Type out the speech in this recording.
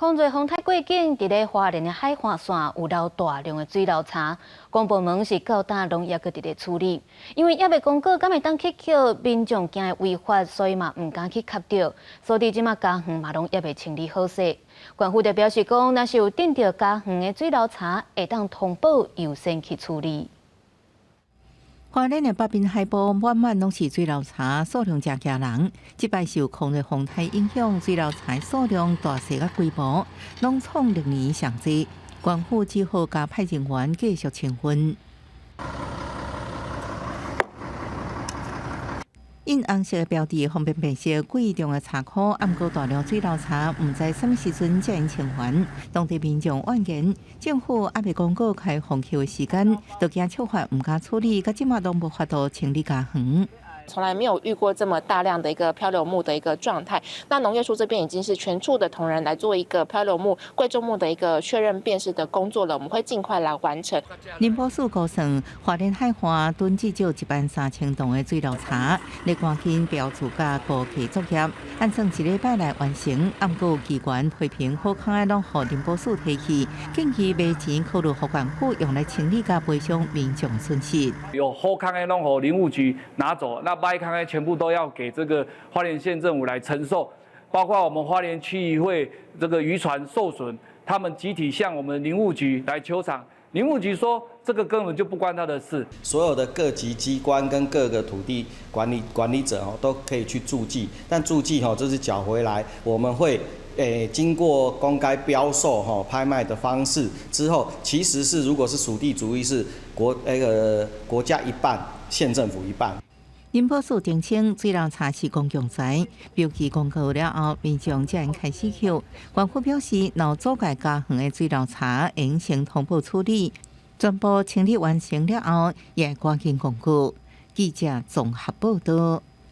抗瑞风台过境，伫咧花莲的海岸线有漏大量的水漏柴，公部门是到今拢抑搁伫咧处理，因为也未公告敢会当去扣，民众惊会违法，所以嘛毋敢去卡着，所以即马家园嘛拢也未清理好势。官府就表示讲，若是有顶着家园的水漏柴，会当通报优先去处理。 花莲的北滨海部满满拢是水漏柴，数量真惊人。即摆受抗日风台影响，水漏柴数量大小甲规模，拢创历年上济。官府只好加派人员继续清分。 因红色标志方便辨识贵重的茶库，暗过大量水漏柴，毋知什么时阵才用清还。当地民众怨言，政府还未公告开放期的时间，都惊触发毋敢处理，到即马都无法度清理家园。 从来没有遇过这么大量的一个漂流木的一个状态。那农业处这边已经是全处的同仁来做一个漂流木、贵重木的一个确认辨识的工作了，我们会尽快来完成。林波署估算，花莲海岸囤至少13000吨的水漏柴，你赶紧标注甲估计作业，按算1礼拜来完成。按过机关批评好康的拢互林波署提起，建议卖钱考虑互官府用来清理甲赔偿民众损失。有好康的拢互林务局拿走，那 歪康全部都要给这个花莲县政府来承受，包括我们花莲区议会这个渔船受损，他们集体向我们林务局来求偿，林务局说这个根本就不关他的事。所有的各级机关跟各个土地管理者都可以去注记，但注记这是缴回来，我们会。 经过公开标售拍卖的方式之后，其实是如果是属地主义是国家一半，县政府一半。林波署澄清，水漏柴是公共财，标记公告了后，民众才能开始扣。官府表示，若阻碍家园的水漏柴，会先通报处理，全部清理完成了后，也赶紧公告。记者综合报道。